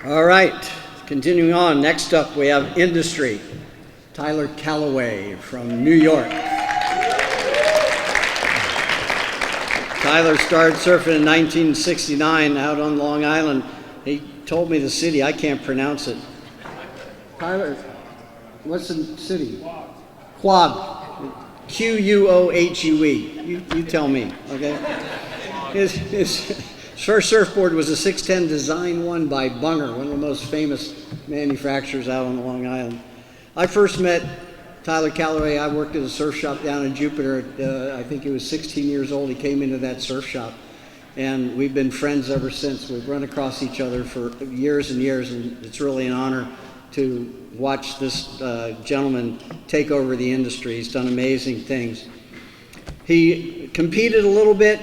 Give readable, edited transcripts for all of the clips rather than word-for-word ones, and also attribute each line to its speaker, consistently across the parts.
Speaker 1: All right, continuing on. Next up, we have industry. Tyler Callaway from New York. Tyler started surfing in 1969 out on Long Island. He told me the city. I can't pronounce it. Tyler, what's the city? Quogue. Quohue. You tell me, okay? His first surfboard was a 610 Design 1 by Bunger, one of the most famous manufacturers out on Long Island. I first met Tyler Callaway. I worked at a surf shop down in Jupiter. I think he was 16 years old. He came into that surf shop, and we've been friends ever since. We've run across each other for years and years, and it's really an honor to watch this gentleman take over the industry. He's done amazing things. He competed a little bit.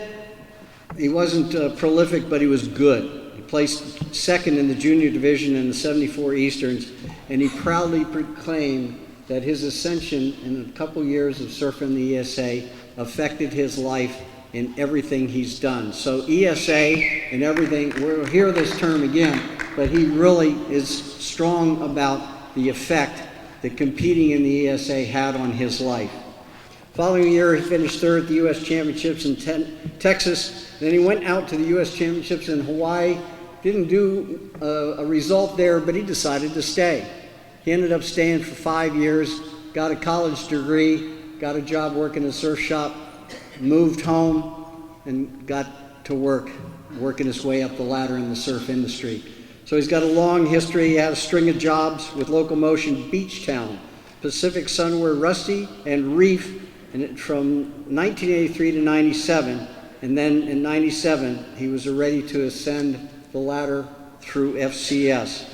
Speaker 1: He wasn't prolific, but he was good. He placed second in the junior division in the 74 Easterns, and he proudly proclaimed that his ascension in a couple years of surfing the ESA affected his life in everything he's done. So ESA and everything, we'll hear this term again, but he really is strong about the effect that competing in the ESA had on his life. Following year, he finished third at the U.S. Championships in Texas. Then he went out to the U.S. Championships in Hawaii. Didn't do a result there, but he decided to stay. He ended up staying for 5 years, got a college degree, got a job working in a surf shop, moved home, and got to work, working his way up the ladder in the surf industry. So he's got a long history. He had a string of jobs with Locomotion Beach Town, Pacific Sunwear Rusty, and Reef, and from 1983 to 97. And then in 97, he was ready to ascend the ladder through FCS.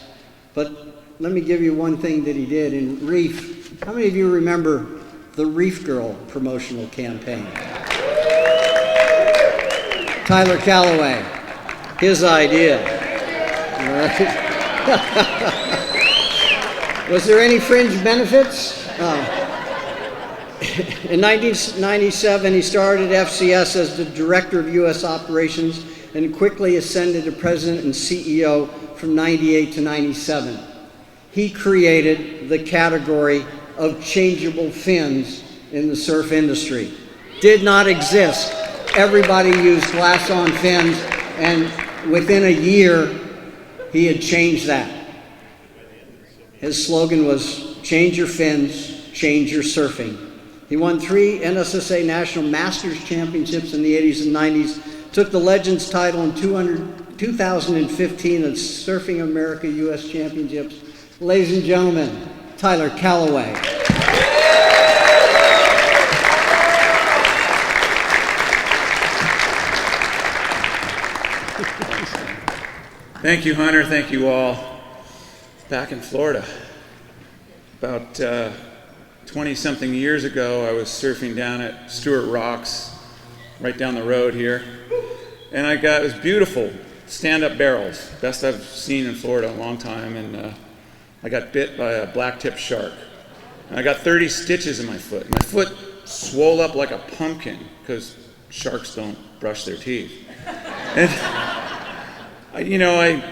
Speaker 1: But let me give you one thing that he did in Reef. How many of you remember the Reef Girl promotional campaign? Tyler Callaway, his idea. All right. Was there any fringe benefits? In 1997, he started FCS as the director of U.S. operations and quickly ascended to president and CEO from 98 to 97. He created the category of changeable fins in the surf industry. Did not exist. Everybody used glass-on fins, and within a year, he had changed that. His slogan was, "Change your fins, change your surfing." He won 3 NSSA National Masters Championships in the 80s and 90s, took the Legends title in 2015 at Surfing America U.S. Championships. Ladies and gentlemen, Tyler Callaway.
Speaker 2: Thank you, Hunter. Thank you all. Back in Florida, about 20-something years ago, I was surfing down at Stewart Rocks, right down the road here, and it was beautiful, stand-up barrels, best I've seen in Florida in a long time, and I got bit by a black-tipped shark. And I got 30 stitches in my foot. My foot swole up like a pumpkin, because sharks don't brush their teeth. And I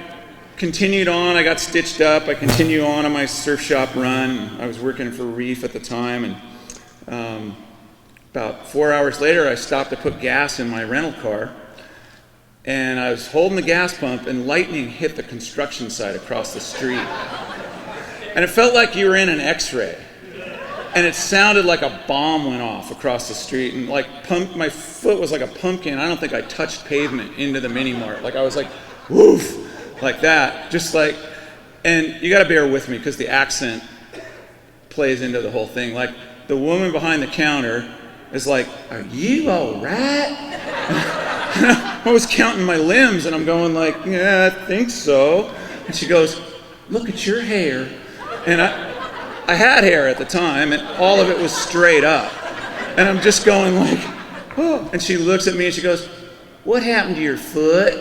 Speaker 2: continued on. I got stitched up. I continued on my surf shop run. I was working for Reef at the time, and about 4 hours later, I stopped to put gas in my rental car, and I was holding the gas pump, and lightning hit the construction site across the street. And it felt like you were in an X-ray, and it sounded like a bomb went off across the street, and my foot was like a pumpkin. I don't think I touched pavement into the mini mart. I was like, woof, like that, and you gotta bear with me because the accent plays into the whole thing. The woman behind the counter is like, "Are you all right?" I was counting my limbs and I'm going "Yeah, I think so." And she goes, "Look at your hair." And I had hair at the time and all of it was straight up. And I'm just going "Oh." And she looks at me and she goes, "What happened to your foot?"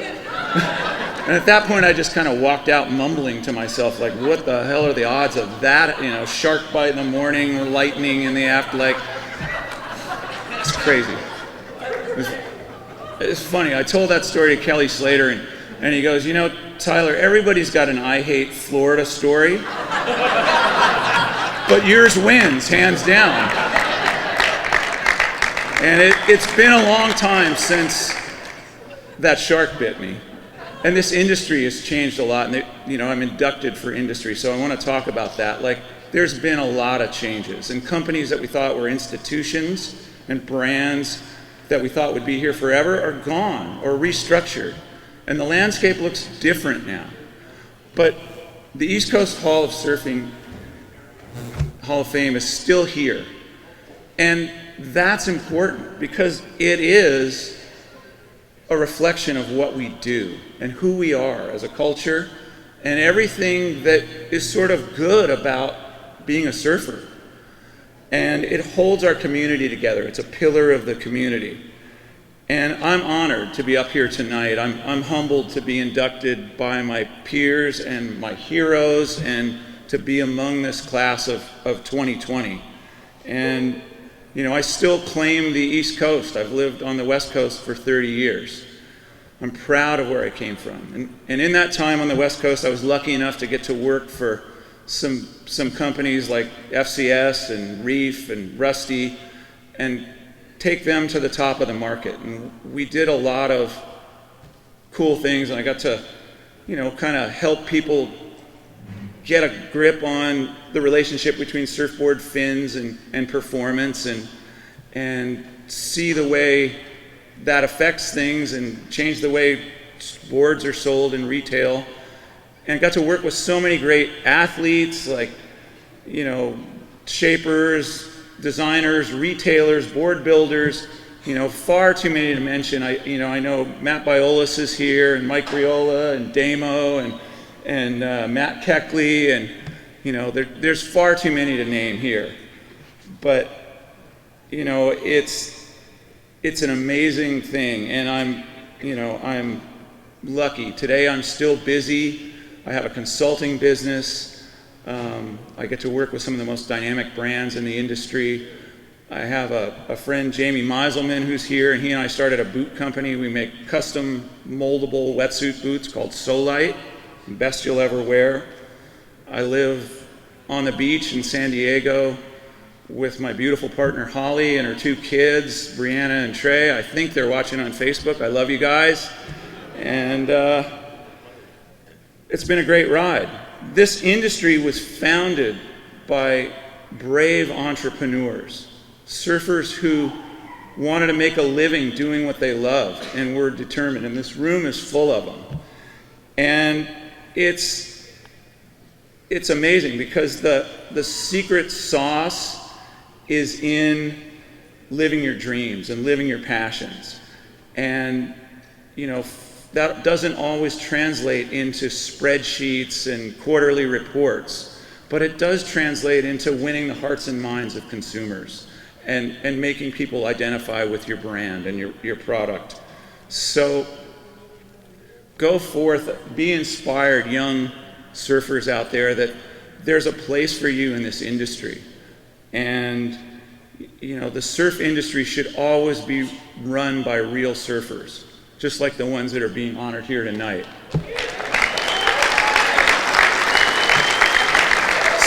Speaker 2: And at that point, I just kind of walked out mumbling to myself, what the hell are the odds of that? Shark bite in the morning or lightning in the afterlife. It's crazy. It's funny. I told that story to Kelly Slater, and he goes, Tyler, everybody's got an I hate Florida story, but yours wins, hands down. And it's been a long time since that shark bit me. And this industry has changed a lot, and I'm inducted for industry, so I want to talk about that. Like, there's been a lot of changes, and companies that we thought were institutions and brands that we thought would be here forever are gone or restructured, and the landscape looks different now. But the East Coast Hall of Surfing Hall of Fame is still here, and that's important because it is a reflection of what we do and who we are as a culture and everything that is sort of good about being a surfer. And it holds our community together. It's a pillar of the community. And I'm honored to be up here tonight. I'm humbled to be inducted by my peers and my heroes and to be among this class of 2020. And I still claim the East Coast. I've lived on the West Coast for 30 years. I'm proud of where I came from. And in that time on the West Coast, I was lucky enough to get to work for some companies like FCS and Reef and Rusty and take them to the top of the market. And we did a lot of cool things, and I got to, kind of help people get a grip on the relationship between surfboard fins and performance and see the way that affects things and change the way boards are sold in retail. And got to work with so many great athletes like, shapers, designers, retailers, board builders, far too many to mention. I know Matt Biolas is here, and Mike Riola, and Damo, and Matt Keckley, and there's far too many to name here. But it's an amazing thing, and I'm lucky. Today I'm still busy. I have a consulting business. I get to work with some of the most dynamic brands in the industry. I have a friend, Jamie Meiselman, who's here, and he and I started a boot company. We make custom moldable wetsuit boots called Solite, best you'll ever wear. I live on the beach in San Diego with my beautiful partner, Holly, and her 2 kids, Brianna and Trey. I think they're watching on Facebook. I love you guys. And it's been a great ride. This industry was founded by brave entrepreneurs, surfers who wanted to make a living doing what they loved and were determined, and this room is full of them. And it's amazing because the secret sauce is in living your dreams and living your passions. And that doesn't always translate into spreadsheets and quarterly reports, but it does translate into winning the hearts and minds of consumers and making people identify with your brand and your product. So go forth, be inspired, young surfers out there, that there's a place for you in this industry. And the surf industry should always be run by real surfers, just like the ones that are being honored here tonight.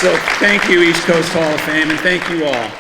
Speaker 2: So thank you, East Coast Hall of Fame, and thank you all.